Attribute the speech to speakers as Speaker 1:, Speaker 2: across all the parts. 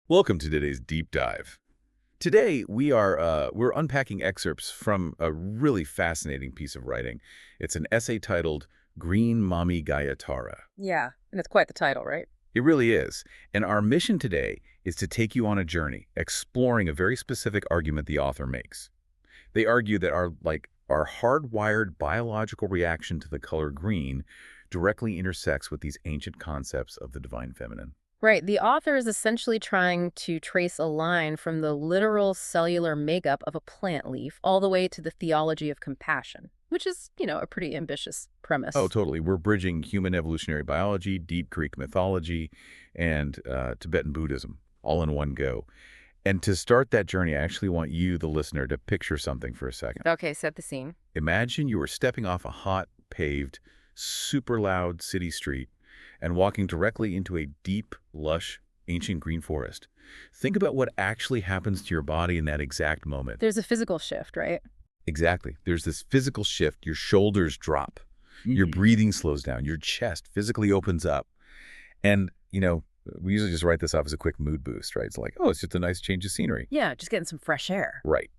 Speaker 1: Welcome to today's deep dive. Today we're unpacking excerpts from a really fascinating piece of writing. It's an essay titled "Green Mommy Gaia Tara."
Speaker 2: Yeah, and it's quite the title, right?
Speaker 1: It really is. And our mission today is to take you on a journey exploring a very specific argument the author makes. They argue that our hardwired biological reaction to the color green directly intersects with these ancient concepts of the divine feminine.
Speaker 2: Right. The author is essentially trying to trace a line from the literal cellular makeup of a plant leaf all the way to the theology of compassion, which is, a pretty ambitious
Speaker 1: Oh,
Speaker 2: premise.
Speaker 1: totally. We're bridging human evolutionary biology, deep Greek mythology, and Tibetan Buddhism all in one go. And to start that journey, I actually want you, the listener, to picture something for a second.
Speaker 2: Okay, set the scene.
Speaker 1: Imagine you were stepping off a hot, paved, super loud city street and walking directly into a deep, lush, ancient green forest. Think about what actually happens to your body in that exact moment.
Speaker 2: There's a physical shift, right?
Speaker 1: Exactly. There's this physical shift. Your shoulders drop. Your
Speaker 2: Mhm.
Speaker 1: breathing slows down. Your chest physically opens up. And, we usually just write this off as a quick mood boost, right? It's like, oh, it's just a nice change of scenery.
Speaker 2: Yeah, just getting some fresh air.
Speaker 1: Right.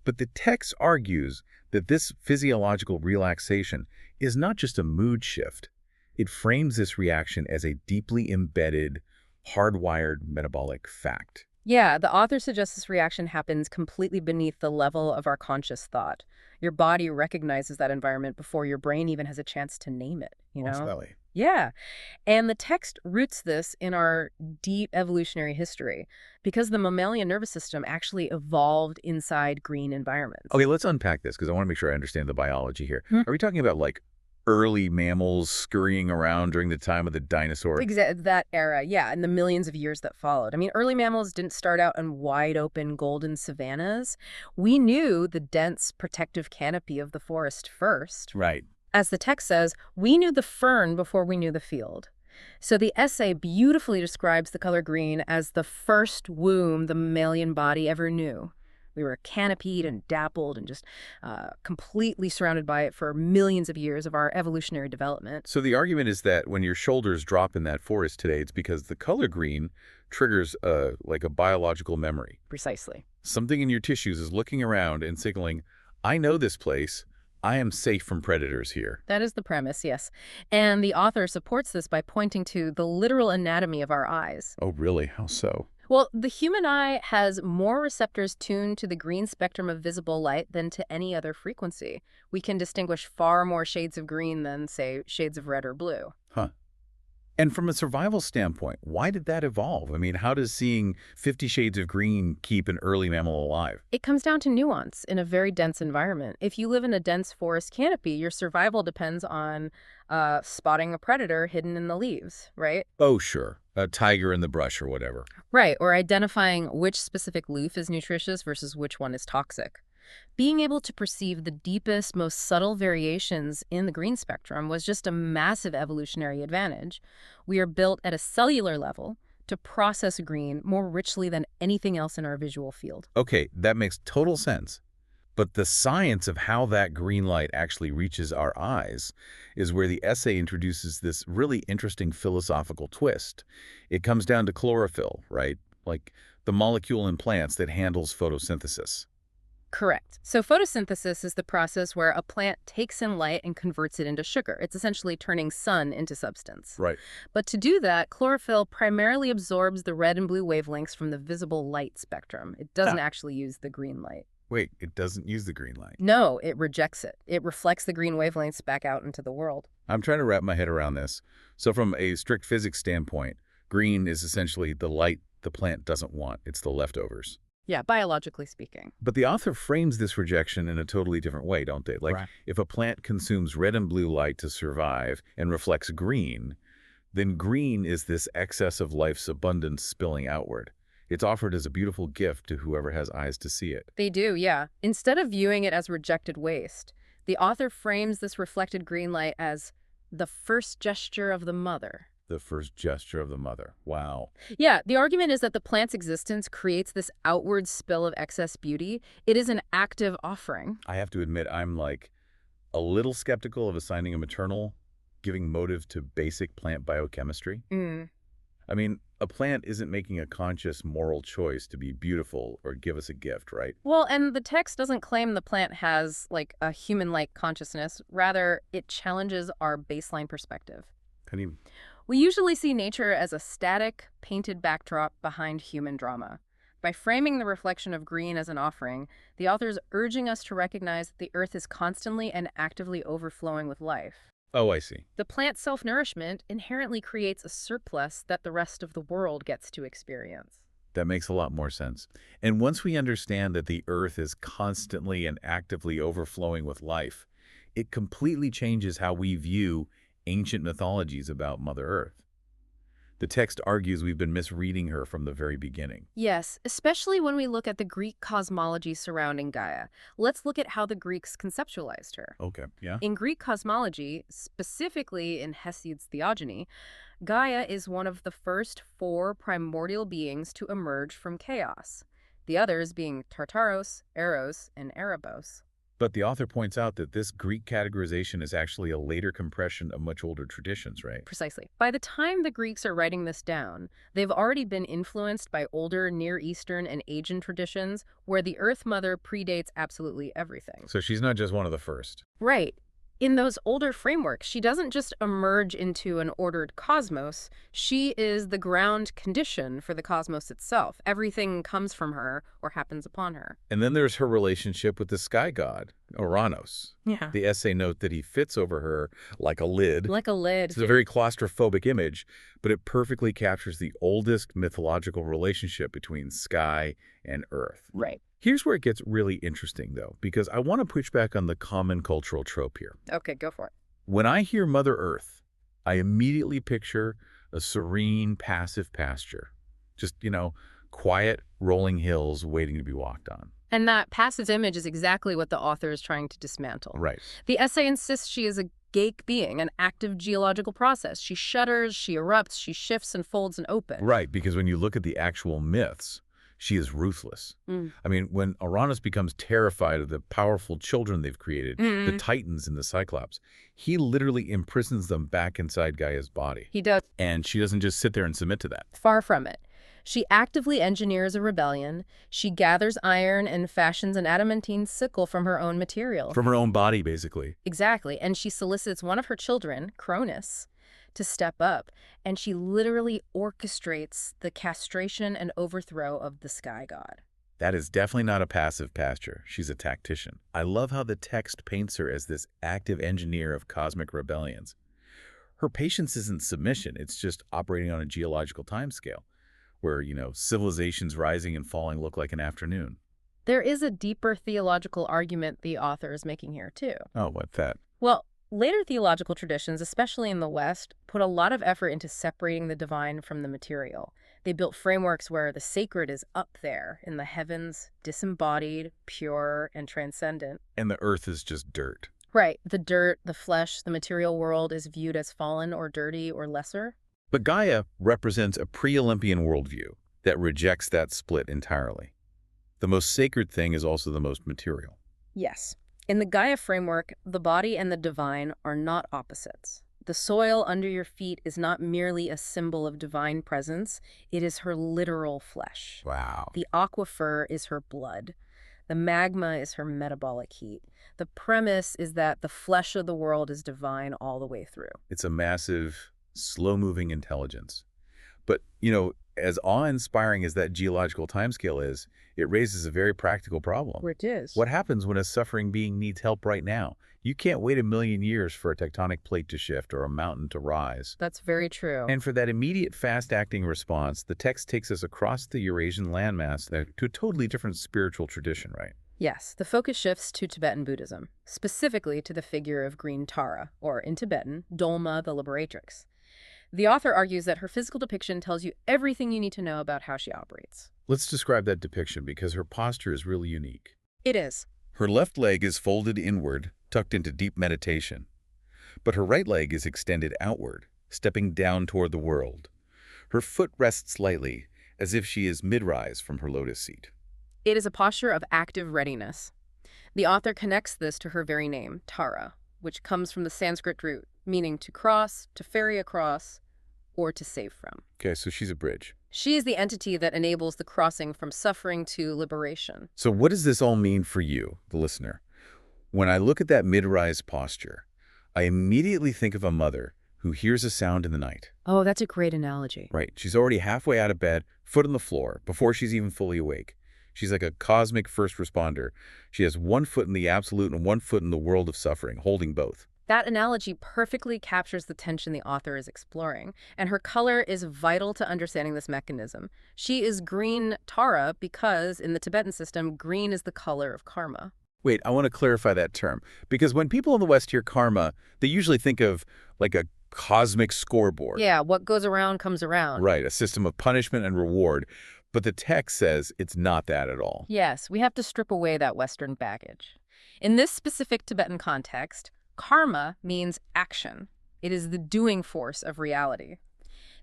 Speaker 1: But the text argues that this physiological relaxation is not just a mood shift. It frames this reaction as a deeply embedded, hardwired metabolic fact.
Speaker 2: Yeah, the author suggests this reaction happens completely beneath the level of our conscious thought. Your body recognizes that environment before your brain even has a chance to name it, you
Speaker 1: Oh,
Speaker 2: know?
Speaker 1: Sally.
Speaker 2: Yeah. And the text roots this in our deep evolutionary history because the mammalian nervous system actually evolved inside green environments.
Speaker 1: Okay, let's unpack this because I want to make sure I understand the biology here. Are we talking about early mammals scurrying around during the time of the dinosaurs?
Speaker 2: That era, yeah, and the millions of years that followed. I mean, early mammals didn't start out in wide open golden savannas. We knew the dense protective canopy of the forest first.
Speaker 1: Right.
Speaker 2: As the text says, we knew the fern before we knew the field. So the essay beautifully describes the color green as the first womb the mammalian body ever knew. We were canopied and dappled and just completely surrounded by it for millions of years of our evolutionary development.
Speaker 1: So the argument is that when your shoulders drop in that forest today, it's because the color green triggers like a biological memory.
Speaker 2: Precisely.
Speaker 1: Something in your tissues is looking around and signaling, I know this place. I am safe from predators here.
Speaker 2: That is the premise, yes. And the author supports this by pointing to the literal anatomy of our eyes.
Speaker 1: Oh, really? How so?
Speaker 2: Well, the human eye has more receptors tuned to the green spectrum of visible light than to any other frequency. We can distinguish far more shades of green than, say, shades of red or blue.
Speaker 1: Huh. And from a survival standpoint, why did that evolve? I mean, how does seeing 50 shades of green keep an early mammal alive?
Speaker 2: It comes down to nuance in a very dense environment. If you live in a dense forest canopy, your survival depends on spotting a predator hidden in the leaves, right?
Speaker 1: Oh, sure. A tiger in the brush or whatever.
Speaker 2: Right, or identifying which specific leaf is nutritious versus which one is toxic. Being able to perceive the deepest, most subtle variations in the green spectrum was just a massive evolutionary advantage. We are built at a cellular level to process green more richly than anything else in our visual field.
Speaker 1: Okay, that makes total sense. But the science of how that green light actually reaches our eyes is where the essay introduces this really interesting philosophical twist. It comes down to chlorophyll, right? Like the molecule in plants that handles photosynthesis.
Speaker 2: Correct. So photosynthesis is the process where a plant takes in light and converts it into sugar. It's essentially turning sun into substance.
Speaker 1: Right.
Speaker 2: But to do that, chlorophyll primarily absorbs the red and blue wavelengths from the visible light spectrum. It doesn't
Speaker 1: Ah,
Speaker 2: actually use the green light.
Speaker 1: wait, it doesn't use the green light.
Speaker 2: No, it rejects it. It reflects the green wavelengths back out into the world.
Speaker 1: I'm trying to wrap my head around this. So from a strict physics standpoint, green is essentially the light the plant doesn't want. It's the leftovers.
Speaker 2: Yeah, biologically speaking.
Speaker 1: But the author frames this rejection in a totally different way, don't they? Like,
Speaker 2: Right.
Speaker 1: if a plant consumes red and blue light to survive and reflects green, then green is this excess of life's abundance spilling outward. It's offered as a beautiful gift to whoever has eyes to see it.
Speaker 2: They do, yeah. Instead of viewing it as rejected waste, the author frames this reflected green light as the first gesture of the mother.
Speaker 1: The first gesture of the mother. Wow.
Speaker 2: Yeah, the argument is that the plant's existence creates this outward spill of excess beauty. It is an active offering.
Speaker 1: I have to admit, I'm a little skeptical of assigning a maternal giving motive to basic plant biochemistry.
Speaker 2: Mm.
Speaker 1: I mean, a plant isn't making a conscious moral choice to be beautiful or give us a gift, right?
Speaker 2: Well, and the text doesn't claim the plant has, like, a human-like consciousness. Rather, it challenges our baseline perspective.
Speaker 1: Can you?
Speaker 2: We usually see nature as a static, painted backdrop behind human drama. By framing the reflection of green as an offering, the author is urging us to recognize that the earth is constantly and actively overflowing with life.
Speaker 1: Oh, I see.
Speaker 2: The plant's self-nourishment inherently creates a surplus that the rest of the world gets to experience.
Speaker 1: That makes a lot more sense. And once we understand that the Earth is constantly and actively overflowing with life, it completely changes how we view ancient mythologies about Mother Earth. The text argues we've been misreading her from the very beginning.
Speaker 2: Yes, especially when we look at the Greek cosmology surrounding Gaia. Let's look at how the Greeks conceptualized her.
Speaker 1: Okay, yeah?
Speaker 2: In Greek cosmology, specifically in Hesiod's theogony, Gaia is one of the first four primordial beings to emerge from chaos, the others being Tartaros, Eros, and Erebos.
Speaker 1: But the author points out that this Greek categorization is actually a later compression of much older traditions, right?
Speaker 2: Precisely. By the time the Greeks are writing this down, they've already been influenced by older Near Eastern and Asian traditions where the Earth Mother predates absolutely everything.
Speaker 1: So she's not just one of the first.
Speaker 2: Right. In those older frameworks, she doesn't just emerge into an ordered cosmos. She is the ground condition for the cosmos itself. Everything comes from her or happens upon her.
Speaker 1: And then there's her relationship with the sky god, Uranus.
Speaker 2: Yeah.
Speaker 1: The essay note that he fits over her like a lid.
Speaker 2: Like a lid.
Speaker 1: It's a very claustrophobic image, but it perfectly captures the oldest mythological relationship between sky and earth.
Speaker 2: Right.
Speaker 1: Here's where it gets really interesting, though, because I want to push back on the common cultural trope here.
Speaker 2: Okay, go for it.
Speaker 1: When I hear Mother Earth, I immediately picture a serene, passive pasture. Just, quiet, rolling hills waiting to be walked on.
Speaker 2: And that passive image is exactly what the author is trying to dismantle.
Speaker 1: Right.
Speaker 2: The essay insists she is a gaic being, an active geological process. She shudders, she erupts, she shifts and folds and opens.
Speaker 1: Right, because when you look at the actual myths, she is ruthless. I mean, when Uranus becomes terrified of the powerful children they've created, the Titans and the Cyclops, he literally imprisons them back inside Gaia's body.
Speaker 2: He does.
Speaker 1: And she doesn't just sit there and submit to that.
Speaker 2: Far from it. She actively engineers a rebellion. She gathers iron and fashions an adamantine sickle from her own material.
Speaker 1: From her own body, basically.
Speaker 2: Exactly. And she solicits one of her children, Cronus, to step up, and she literally orchestrates the castration and overthrow of the sky god.
Speaker 1: That is definitely not a passive pasture. She's a tactician. I love how the text paints her as this active engineer of cosmic rebellions. Her patience isn't submission, it's just operating on a geological timescale, where, civilizations rising and falling look like an afternoon.
Speaker 2: There is a deeper theological argument the author is making here, too.
Speaker 1: Oh, what's that?
Speaker 2: Well, later theological traditions, especially in the West, put a lot of effort into separating the divine from the material. They built frameworks where the sacred is up there in the heavens, disembodied, pure, and transcendent.
Speaker 1: And the earth is just dirt.
Speaker 2: Right. The dirt, the flesh, the material world is viewed as fallen or dirty or lesser.
Speaker 1: But Gaia represents a pre-Olympian worldview that rejects that split entirely. The most sacred thing is also the most material.
Speaker 2: Yes. In the Gaia framework, the body and the divine are not opposites. The soil under your feet is not merely a symbol of divine presence, it is her literal flesh.
Speaker 1: Wow.
Speaker 2: The aquifer is her blood. The magma is her metabolic heat. The premise is that the flesh of the world is divine all the way through.
Speaker 1: It's a massive, slow-moving intelligence. But, as awe-inspiring as that geological timescale is, it raises a very practical problem.
Speaker 2: It is.
Speaker 1: What happens when a suffering being needs help right now? You can't wait 1,000,000 years for a tectonic plate to shift or a mountain to rise.
Speaker 2: That's very true.
Speaker 1: And for that immediate fast-acting response, the text takes us across the Eurasian landmass to a totally different spiritual tradition, right?
Speaker 2: Yes, the focus shifts to Tibetan Buddhism, specifically to the figure of Green Tara, or in Tibetan, Dolma the Liberatrix. The author argues that her physical depiction tells you everything you need to know about how she operates.
Speaker 1: Let's describe that depiction because her posture is really unique.
Speaker 2: It is.
Speaker 1: Her left leg is folded inward, tucked into deep meditation. But her right leg is extended outward, stepping down toward the world. Her foot rests lightly, as if she is mid-rise from her lotus seat.
Speaker 2: It is a posture of active readiness. The author connects this to her very name, Tara, which comes from the Sanskrit root, meaning to cross, to ferry across, or to save from.
Speaker 1: Okay, so she's a bridge.
Speaker 2: She is the entity that enables the crossing from suffering to liberation.
Speaker 1: So what does this all mean for you, the listener? When I look at that mid-rise posture, I immediately think of a mother who hears a sound in the night.
Speaker 2: Oh, that's a great analogy.
Speaker 1: Right, she's already halfway out of bed, foot on the floor, before she's even fully awake. She's like a cosmic first responder. She has one foot in the absolute and one foot in the world of suffering, holding both.
Speaker 2: That analogy perfectly captures the tension the author is exploring, and her color is vital to understanding this mechanism. She is green Tara because, in the Tibetan system, green is the color of karma.
Speaker 1: Wait, I want to clarify that term, because when people in the West hear karma, they usually think of like a cosmic scoreboard.
Speaker 2: Yeah, what goes around comes around.
Speaker 1: Right, a system of punishment and reward. But the text says it's not that at all.
Speaker 2: Yes, we have to strip away that Western baggage. In this specific Tibetan context, karma means action. It is the doing force of reality.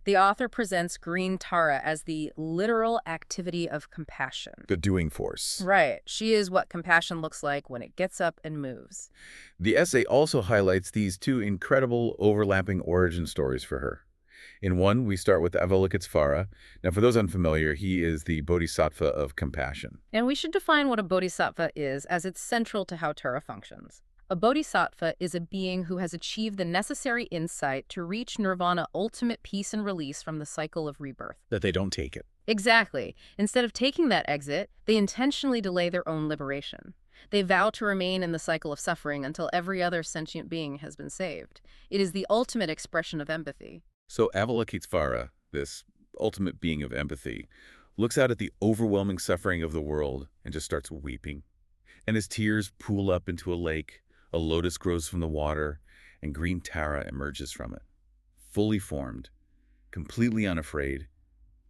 Speaker 2: The author presents green Tara as the literal activity of compassion.
Speaker 1: The doing force.
Speaker 2: Right. She is what compassion looks like when it gets up and moves.
Speaker 1: The essay also highlights these two incredible overlapping origin stories for her. In one, we start with Avalokitesvara. Now, for those unfamiliar, he is the bodhisattva of compassion.
Speaker 2: And we should define what a bodhisattva is, as it's central to how Tara functions. A bodhisattva is a being who has achieved the necessary insight to reach nirvana, ultimate peace and release from the cycle of rebirth.
Speaker 1: That they don't take it.
Speaker 2: Exactly. Instead of taking that exit, they intentionally delay their own liberation. They vow to remain in the cycle of suffering until every other sentient being has been saved. It is the ultimate expression of empathy.
Speaker 1: So Avalokitesvara, this ultimate being of empathy, looks out at the overwhelming suffering of the world and just starts weeping. And his tears pool up into a lake, a lotus grows from the water, and green Tara emerges from it, fully formed, completely unafraid,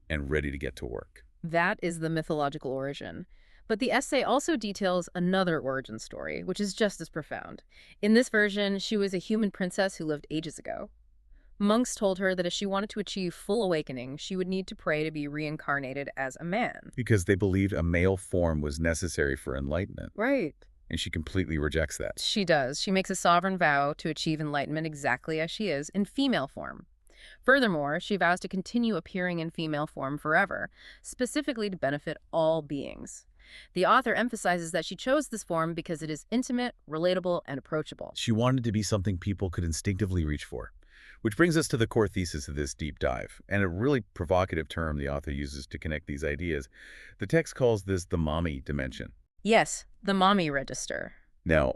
Speaker 1: and ready to get to work.
Speaker 2: That is the mythological origin. But the essay also details another origin story, which is just as profound. In this version, she was a human princess who lived ages ago. Monks told her that if she wanted to achieve full awakening, she would need to pray to be reincarnated as a man.
Speaker 1: Because they believed a male form was necessary for enlightenment.
Speaker 2: Right.
Speaker 1: And she completely rejects that.
Speaker 2: She does. She makes a sovereign vow to achieve enlightenment exactly as she is, in female form. Furthermore, she vows to continue appearing in female form forever, specifically to benefit all beings. The author emphasizes that she chose this form because it is intimate, relatable, and approachable.
Speaker 1: She wanted to be something people could instinctively reach for. Which brings us to the core thesis of this deep dive, and a really provocative term the author uses to connect these ideas. The text calls this the mommy dimension.
Speaker 2: Yes, the mommy register.
Speaker 1: Now,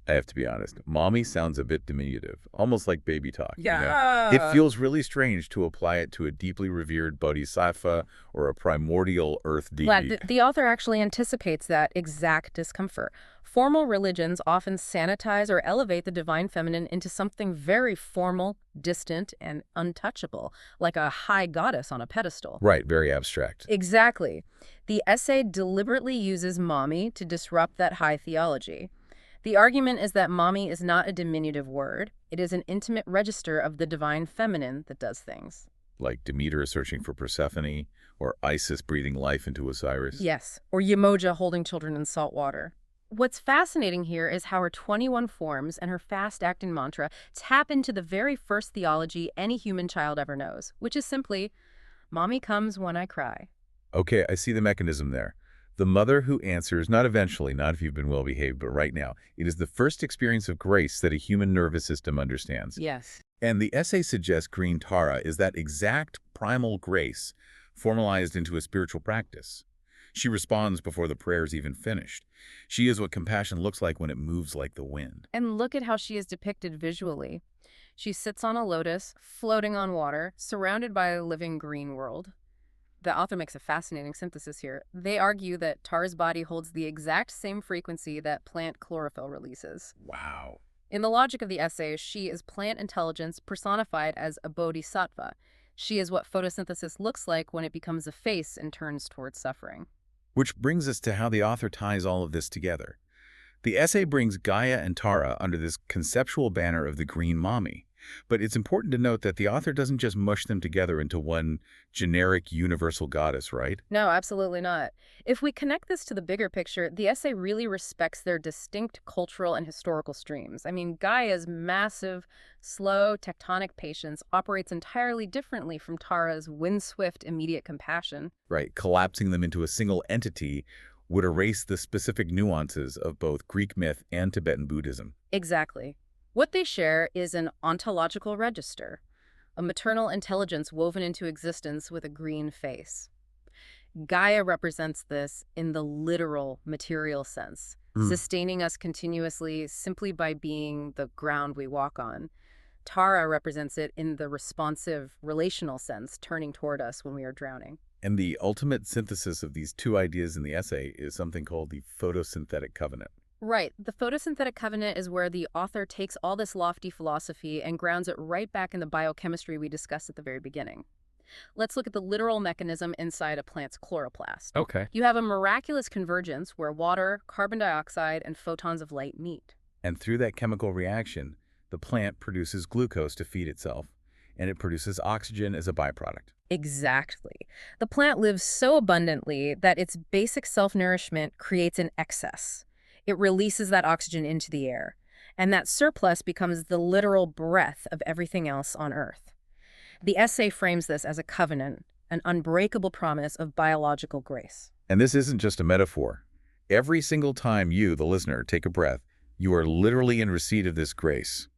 Speaker 1: I have to be honest, mommy sounds a bit diminutive, almost like baby talk.
Speaker 2: Yeah.
Speaker 1: It feels really strange to apply it to a deeply revered bodhisattva or a primordial earth deity.
Speaker 2: Glad the author actually anticipates that exact discomfort. Formal religions often sanitize or elevate the divine feminine into something very formal, distant, and untouchable, like a high goddess on a pedestal.
Speaker 1: Right, very abstract.
Speaker 2: Exactly. The essay deliberately uses mommy to disrupt that high theology. The argument is that mommy is not a diminutive word. It is an intimate register of the divine feminine that does things.
Speaker 1: Like Demeter searching for Persephone, or Isis breathing life into Osiris.
Speaker 2: Yes, or Yemoja holding children in salt water. What's fascinating here is how her 21 forms and her fast-acting mantra tap into the very first theology any human child ever knows, which is simply, mommy comes when I cry.
Speaker 1: Okay, I see the mechanism there. The mother who answers, not eventually, not if you've been well-behaved, but right now. It is the first experience of grace that a human nervous system understands.
Speaker 2: Yes.
Speaker 1: And the essay suggests green Tara is that exact primal grace formalized into a spiritual practice. She responds before the prayer's even finished. She is what compassion looks like when it moves like the wind.
Speaker 2: And look at how she is depicted visually. She sits on a lotus, floating on water, surrounded by a living green world. The author makes a fascinating synthesis here. They argue that Tara's body holds the exact same frequency that plant chlorophyll releases.
Speaker 1: Wow.
Speaker 2: In the logic of the essay, she is plant intelligence personified as a bodhisattva. She is what photosynthesis looks like when it becomes a face and turns towards suffering.
Speaker 1: Which brings us to how the author ties all of this together. The essay brings Gaia and Tara under this conceptual banner of the green mommy. But it's important to note that the author doesn't just mush them together into one generic universal goddess, right?
Speaker 2: No, absolutely not. If we connect this to the bigger picture, the essay really respects their distinct cultural and historical streams. I mean, Gaia's massive, slow, tectonic patience operates entirely differently from Tara's windswift, immediate compassion.
Speaker 1: Right. Collapsing them into a single entity would erase the specific nuances of both Greek myth and Tibetan Buddhism.
Speaker 2: Exactly. What they share is an ontological register, a maternal intelligence woven into existence with a green face. Gaia represents this in the literal material sense,
Speaker 1: Mm.
Speaker 2: sustaining us continuously simply by being the ground we walk on. Tara represents it in the responsive relational sense, turning toward us when we are drowning.
Speaker 1: And the ultimate synthesis of these two ideas in the essay is something called the photosynthetic covenant.
Speaker 2: Right. The photosynthetic covenant is where the author takes all this lofty philosophy and grounds it right back in the biochemistry we discussed at the very beginning. Let's look at the literal mechanism inside a plant's chloroplast.
Speaker 1: Okay.
Speaker 2: You have a miraculous convergence where water, carbon dioxide, and photons of light meet.
Speaker 1: And through that chemical reaction, the plant produces glucose to feed itself, and it produces oxygen as a byproduct.
Speaker 2: Exactly. The plant lives so abundantly that its basic self-nourishment creates an excess. It releases that oxygen into the air, and that surplus becomes the literal breath of everything else on Earth. The essay frames this as a covenant, an unbreakable promise of biological grace.
Speaker 1: And this isn't just a metaphor. Every single time you, the listener, take a breath, you are literally in receipt of this grace.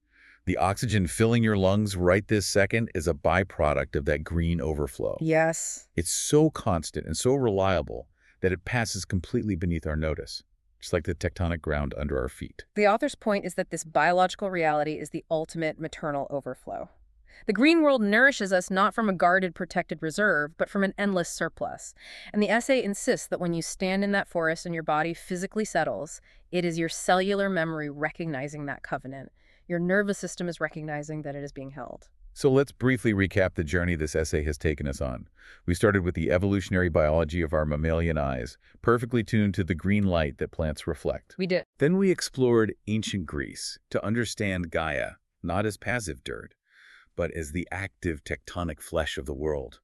Speaker 1: The oxygen filling your lungs right this second is a byproduct of that green overflow.
Speaker 2: Yes.
Speaker 1: It's so constant and so reliable that it passes completely beneath our notice, just like the tectonic ground under our feet.
Speaker 2: The author's point is that this biological reality is the ultimate maternal overflow. The green world nourishes us not from a guarded, protected reserve, but from an endless surplus. And the essay insists that when you stand in that forest and your body physically settles, it is your cellular memory recognizing that covenant. Your nervous system is recognizing that it is being held.
Speaker 1: So let's briefly recap the journey this essay has taken us on. We started with the evolutionary biology of our mammalian eyes, perfectly tuned to the green light that plants reflect.
Speaker 2: We did.
Speaker 1: Then we explored ancient Greece to understand Gaia, not as passive dirt, but as the active tectonic flesh of the world.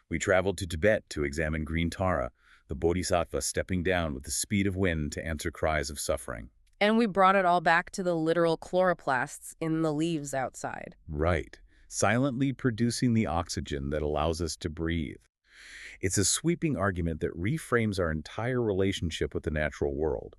Speaker 1: We traveled to Tibet to examine green Tara, the bodhisattva stepping down with the speed of wind to answer cries of suffering.
Speaker 2: And we brought it all back to the literal chloroplasts in the leaves outside.
Speaker 1: Right, silently producing the oxygen that allows us to breathe. It's a sweeping argument that reframes our entire relationship with the natural world,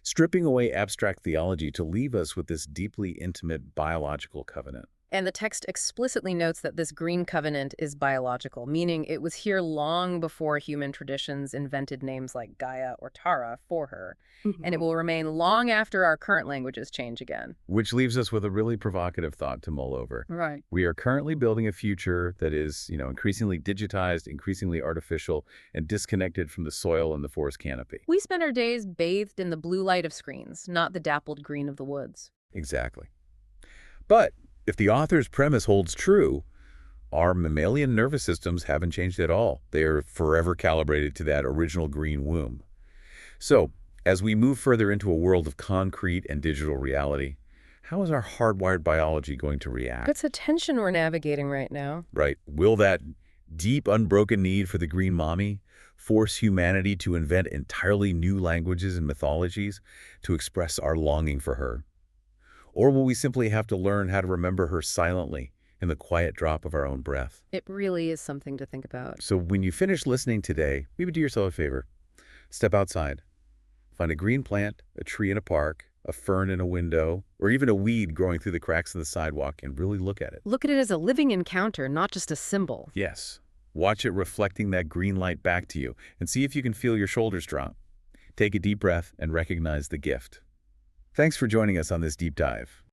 Speaker 1: stripping away abstract theology to leave us with this deeply intimate biological covenant.
Speaker 2: And the text explicitly notes that this green covenant is biological, meaning it was here long before human traditions invented names like Gaia or Tara for her. And it will remain long after our current languages change again.
Speaker 1: Which leaves us with a really provocative thought to mull over.
Speaker 2: Right.
Speaker 1: We are currently building a future that is, increasingly digitized, increasingly artificial, and disconnected from the soil and the forest canopy.
Speaker 2: We spend our days bathed in the blue light of screens, not the dappled green of the woods.
Speaker 1: Exactly. But if the author's premise holds true, our mammalian nervous systems haven't changed at all. They are forever calibrated to that original green womb. So, as we move further into a world of concrete and digital reality, how is our hardwired biology going to react?
Speaker 2: It's a tension we're navigating right now.
Speaker 1: Right. Will that deep, unbroken need for the green mommy force humanity to invent entirely new languages and mythologies to express our longing for her? Or will we simply have to learn how to remember her silently in the quiet drop of our own breath?
Speaker 2: It really is something to think about.
Speaker 1: So when you finish listening today, maybe do yourself a favor. Step outside. Find a green plant, a tree in a park, a fern in a window, or even a weed growing through the cracks of the sidewalk, and really look at it.
Speaker 2: Look at it as a living encounter, not just a symbol.
Speaker 1: Yes. Watch it reflecting that green light back to you, and see if you can feel your shoulders drop. Take a deep breath and recognize the gift. Thanks for joining us on this deep dive.